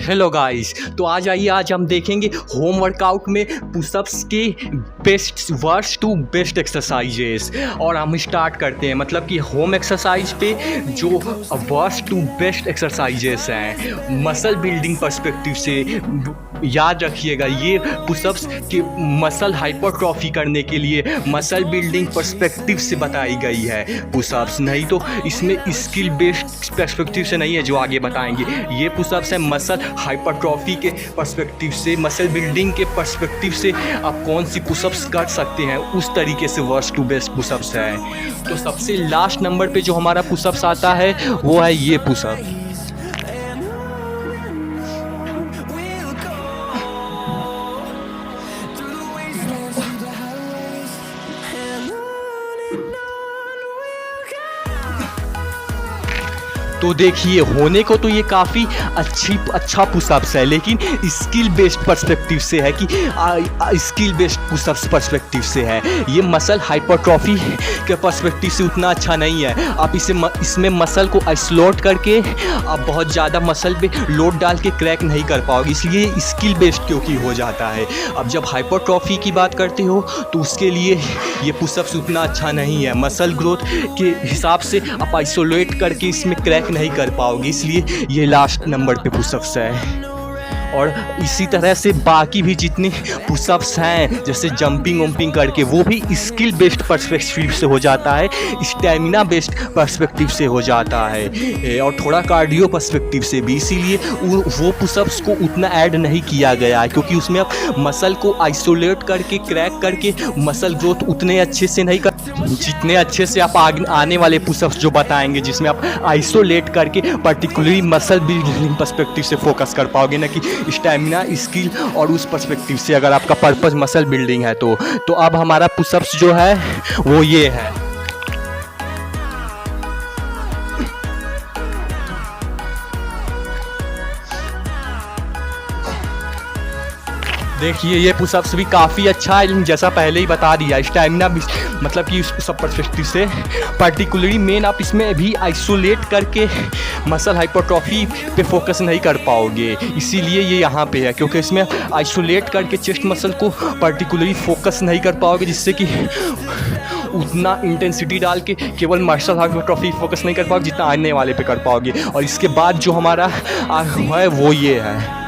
Hello guys, तो आज हम देखेंगे होम वर्कआउट में पुशअप्स के best worst to best exercises. और हम स्टार्ट करते हैं, मतलब कि होम एक्सरसाइज पे जो वर्स्ट टू बेस्ट एक्सरसाइजेस हैं मसल बिल्डिंग पर्सपेक्टिव से। याद रखिएगा, ये पुशअप्स के मसल हाइपरट्रॉफी करने के लिए मसल बिल्डिंग पर्सपेक्टिव से बताई गई है पुशअप्स, नहीं तो इसमें स्किल बेस्ड पर्सपेक्टिव से नहीं है जो आगे बताएंगे। ये पुशअप्स है मसल हाइपरट्रॉफी के पर्सपेक्टिव से, मसल बिल्डिंग के पर्सपेक्टिव से आप कौन सी पुशअप्स कर सकते हैं, उस तरीके से वर्स्ट टू बेस्ट पुशअप्स है। तो सबसे लास्ट नंबर पे जो हमारा पुशअप्स आता है वो है ये पुशअप। तो देखिए, होने को तो ये काफ़ी अच्छा पुशअप्स है, लेकिन स्किल बेस्ड पर्सपेक्टिव से है कि स्किल बेस्ड पुशअप्स पर्सपेक्टिव से है। ये मसल हाइपरट्रॉफी के पर्सपेक्टिव से उतना अच्छा नहीं है। आप इसमें मसल को आइसोलेट करके आप बहुत ज़्यादा मसल पे लोड डाल के क्रैक नहीं कर पाओगे, इसलिए स्किल बेस्ड क्योंकि हो जाता है। अब जब हाइपरट्रॉफी की बात करते हो तो उसके लिए ये पुशअप्स उतना अच्छा नहीं है। मसल ग्रोथ के हिसाब से आप आइसोलेट करके इसमें क्रैक नहीं कर पाओगे, इसलिए ये लास्ट नंबर पे पुशअप्स है। और इसी तरह से बाकी भी जितने पुशअप्स हैं, जैसे जंपिंग वंपिंग करके, वो भी स्किल बेस्ड पर्सपेक्टिव से हो जाता है, स्टेमिना बेस्ड पर्सपेक्टिव से हो जाता है, और थोड़ा कार्डियो पर्सपेक्टिव से भी। इसीलिए वो पुशअप्स को उतना ऐड नहीं किया गया है, क्योंकि उसमें आप मसल को आइसोलेट करके क्रैक करके मसल ग्रोथ उतने अच्छे से नहीं कर, जितने अच्छे से आप आने वाले पुशअप्स जो बताएंगे जिसमें आप आइसोलेट करके पर्टिकुलरली मसल बिल्डिंग पर्सपेक्टिव से फोकस कर पाओगे, ना कि स्टैमिना स्किल और उस पर्सपेक्टिव से, अगर आपका पर्पस मसल बिल्डिंग है तो अब हमारा पुशअप्स जो है वो ये है। देखिए, ये पुशअप्स भी काफ़ी अच्छा है, लेकिन जैसा पहले ही बता दिया, स्टैमिना भी मतलब कि उस सब पर्सपेक्टिव से पर्टिकुलरली मेन आप इसमें भी आइसोलेट करके मसल हाइपरट्रॉफी पे फोकस नहीं कर पाओगे, इसीलिए ये यहाँ पे है, क्योंकि इसमें आइसोलेट करके चेस्ट मसल को पर्टिकुलरली फोकस नहीं कर पाओगे, जिससे कि उतना इंटेंसिटी डाल के केवल मसल हाइपरट्रॉफी फोकस नहीं कर पाओगे जितना आने वाले पे कर पाओगे। और इसके बाद जो हमारा है वो ये है।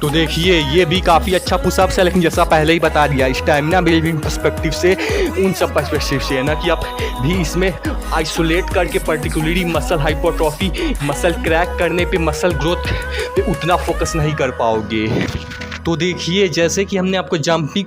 तो देखिए, ये भी काफ़ी अच्छा पुशअप्स है, लेकिन जैसा पहले ही बता दिया, स्टैमिना बिल्डिंग पर्सपेक्टिव से, उन सब पर्सपेक्टिव से है ना, कि आप भी इसमें आइसोलेट करके particularly muscle hypertrophy, muscle crack करने पे, मसल ग्रोथ पे उतना फोकस नहीं कर पाओगे। तो देखिए, जैसे कि हमने आपको जंपिंग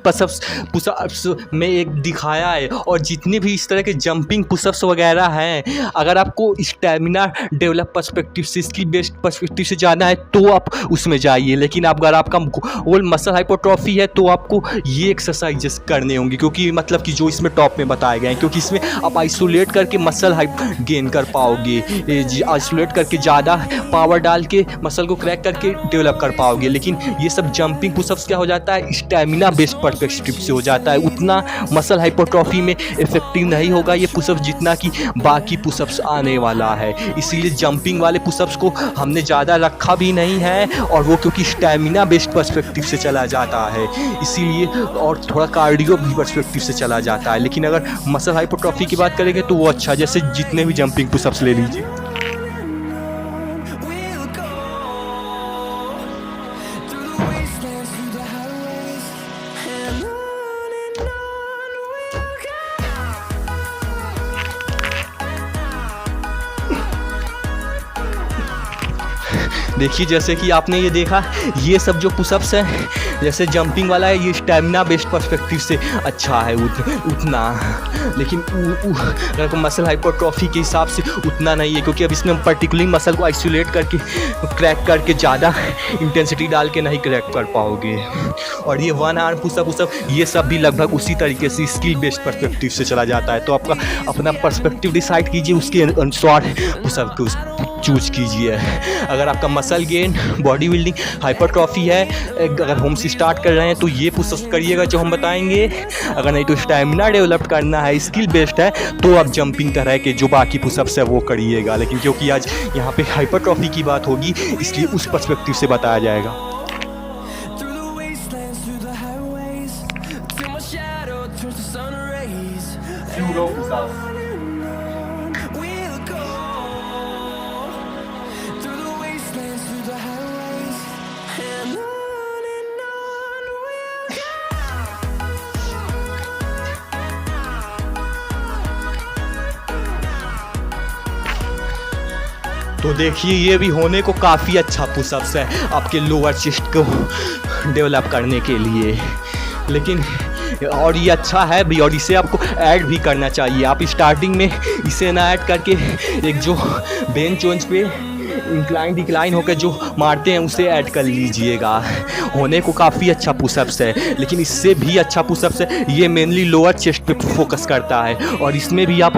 पुशअप्स में एक दिखाया है, और जितने भी इस तरह के जंपिंग पुशअप्स वगैरह हैं, अगर आपको स्टैमिना डेवलप पर्सपेक्टिव से, स्किल बेस्ड पर्सपेक्टिव से जाना है तो आप उसमें जाइए, लेकिन अगर आपका गोल मसल हाइपरट्रॉफी है तो आपको ये एक्सरसाइजेस करने होंगे, क्योंकि मतलब कि जो इसमें टॉप में बताए गए हैं, क्योंकि इसमें आप आइसोलेट करके मसल हाइप गेन कर पाओगे, आइसोलेट करके ज़्यादा पावर डाल के मसल को क्रैक करके डेवलप कर पाओगे। लेकिन ये सब जंपिंग पुशअप्स क्या हो जाता है, स्टैमिना बेस्ड पर्सपेक्टिव से हो जाता है, उतना मसल हाइपरट्रॉफी में इफेक्टिव नहीं होगा ये पुशअप्स जितना कि बाकी पुशअप्स आने वाला है। इसीलिए जंपिंग वाले पुशअप्स को हमने ज़्यादा रखा भी नहीं है, और वो क्योंकि स्टैमिना बेस्ड पर्सपेक्टिव से चला जाता है, इसीलिए, और थोड़ा कार्डियो भी पर्सपेक्टिव से चला जाता है। लेकिन अगर मसल हाइपरट्रॉफी की बात करेंगे तो वो अच्छा, जैसे जितने भी जंपिंग पुशअप्स ले लीजिए। देखिए, जैसे कि आपने ये देखा, ये सब जो पुशअप्स हैं, जैसे जंपिंग वाला है, ये स्टैमिना बेस्ड पर्सपेक्टिव से अच्छा है उतना, लेकिन अगर मसल हाइपरट्रॉफी के हिसाब से उतना नहीं है, क्योंकि अब इसमें पर्टिकुलरली मसल को आइसोलेट करके क्रैक करके ज़्यादा इंटेंसिटी डाल के नहीं क्रैक कर पाओगे। और ये 1 आर्म पुशअप ये सब भी लगभग उसी तरीके से स्किल बेस्ड पर्सपेक्टिव से चला जाता है। तो आपका अपना पर्सपेक्टिव डिसाइड कीजिए, उसके अनुसार पुशअप को चूज कीजिए। अगर आपका muscle gain, body building, hypertrophy है, अगर होम से स्टार्ट कर रहे हैं तो ये पुशअप्स करिएगा जो हम बताएंगे। अगर नहीं तो स्टैमिना डेवलप करना है, स्किल बेस्ड है, तो आप जंपिंग तरह के जो बाकी पुशअप्स है वो करिएगा। लेकिन क्योंकि आज यहाँ पे हाइपरट्रॉफी की बात होगी इसलिए उस पर्सपेक्टिव से बताया जाएगा। तो देखिए ये भी होने को काफ़ी अच्छा पुशअप्स है आपके लोअर चेस्ट को डेवलप करने के लिए। लेकिन और ये अच्छा है भी और इसे आपको ऐड भी करना चाहिए। आप स्टार्टिंग में इसे ना ऐड करके एक जो बेंच वेंच पे इंक्लाइन डिक्लाइन होकर जो मारते हैं उसे ऐड कर लीजिएगा। होने को काफ़ी अच्छा पुशअप्स है, लेकिन इससे भी अच्छा पुशअप्स है। ये मेनली लोअर चेस्ट पे फोकस करता है और इसमें भी आप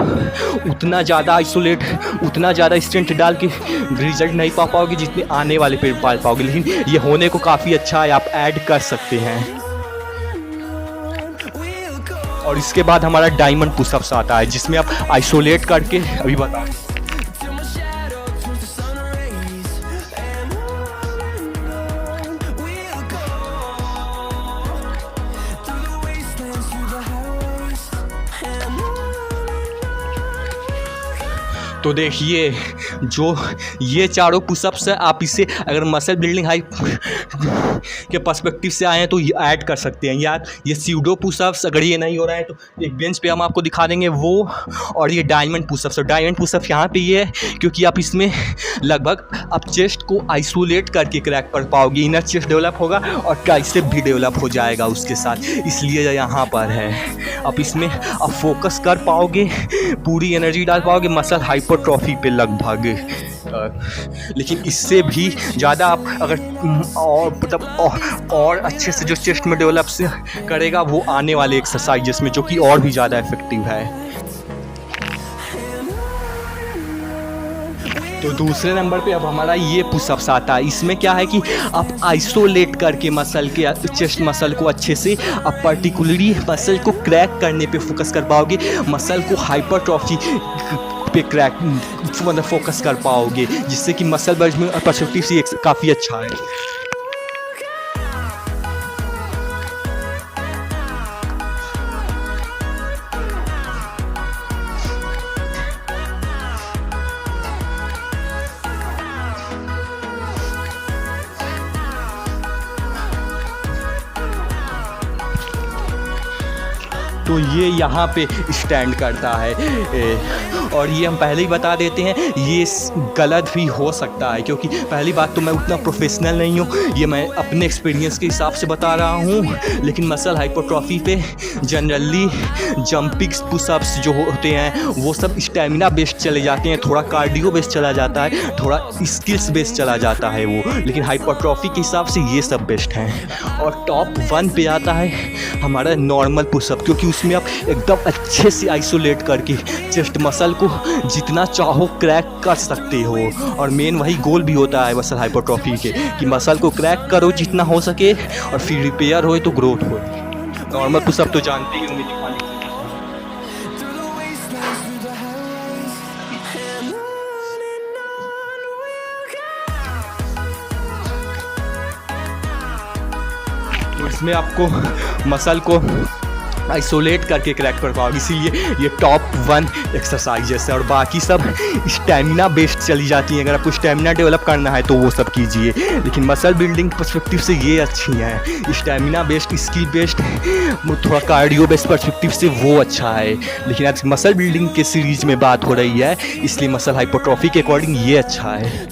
उतना ज़्यादा आइसोलेट, उतना ज़्यादा स्ट्रेंथ डाल के रिजल्ट नहीं पा पाओगे जितने आने वाले पे पा पाओगे। लेकिन ये होने को काफ़ी अच्छा है, आप ऐड कर सकते हैं। और इसके बाद हमारा डायमंड पुशअप्स आता है जिसमें आप आइसोलेट करके अभी बता तो देखिए जो ये चारों पुशअप्स है आप इसे अगर मसल बिल्डिंग हाई के पर्सपेक्टिव से आए हैं तो ये ऐड कर सकते हैं। या ये स्यूडो पुशअप्स अगर ये नहीं हो रहा है तो एक बेंच पे हम आपको दिखा देंगे वो। और ये डायमंड पुशअप्स, और डायमंड पुशअप यहाँ पे ये है क्योंकि आप इसमें लगभग आप चेस्ट को आइसोलेट करके क्रैक कर पाओगे। इनर चेस्ट डेवलप होगा और ट्राइसेप भी डेवलप हो जाएगा उसके साथ, इसलिए यहाँ पर है। आप इसमें आप फोकस कर पाओगे, पूरी एनर्जी डाल पाओगे मसल हाइपरट्रॉफी पे लगभग। लेकिन इससे भी ज़्यादा आप अगर और मतलब और अच्छे से जो चेस्ट में डेवलप से करेगा वो आने वाले एक्सरसाइजेस में, जो कि और भी ज़्यादा इफेक्टिव है। तो दूसरे नंबर पे अब हमारा ये पुशअप्स आता है। इसमें क्या है कि आप आइसोलेट करके मसल के चेस्ट मसल को अच्छे से आप पर्टिकुलरली मसल को क्रैक करने पे फोकस कर पाओगे, मसल को हाइपरट्रॉफी पे क्रैक मतलब फोकस कर पाओगे, जिससे कि मसल बर्ज में पर्सपेक्टिव से काफ़ी अच्छा है। तो ये यहाँ पे स्टैंड करता है। और ये हम पहले ही बता देते हैं ये गलत भी हो सकता है, क्योंकि पहली बात तो मैं उतना प्रोफेशनल नहीं हूँ, ये मैं अपने एक्सपीरियंस के हिसाब से बता रहा हूँ। लेकिन मसल हाइपरट्रॉफी पे जनरली जंपिंग पुशअप्स जो होते हैं वो सब स्टेमिना बेस्ड चले जाते हैं, थोड़ा कार्डियो बेस्ड चला जाता है, थोड़ा स्किल्स बेस्ड चला जाता है वो। लेकिन हाइपरट्रॉफी के हिसाब से ये सब बेस्ट हैं। और टॉप 1 पे आता है हमारा नॉर्मल पुशअप, क्योंकि उसमें आप एकदम अच्छे से आइसोलेट करके चेस्ट मसल को जितना चाहो क्रैक कर सकते हो। और मेन वही गोल भी होता है मसल हाइपरट्रॉफी के कि मसल को क्रैक करो जितना हो सके और फिर रिपेयर हो तो ग्रोथ हो। नॉर्मल पुशअप तो जानते ही होंगे। तो इसमें आपको मसल को आइसोलेट करके क्रैक कर पाओगे, इसीलिए ये टॉप 1 एक्सरसाइजेस है। और बाकी सब स्टेमिना बेस्ड चली जाती हैं। अगर आपको स्टेमिना डेवलप करना है तो वो सब कीजिए, लेकिन मसल बिल्डिंग पर्सपेक्टिव से ये अच्छी हैं। स्टेमिना बेस्ड, स्किल बेस्ड, थोड़ा कार्डियो बेस्ड पर्सपेक्टिव से वो अच्छा है। लेकिन आज मसल बिल्डिंग के सीरीज में बात हो रही है, इसलिए मसल हाइपरट्रॉफी के अकॉर्डिंग ये अच्छा है।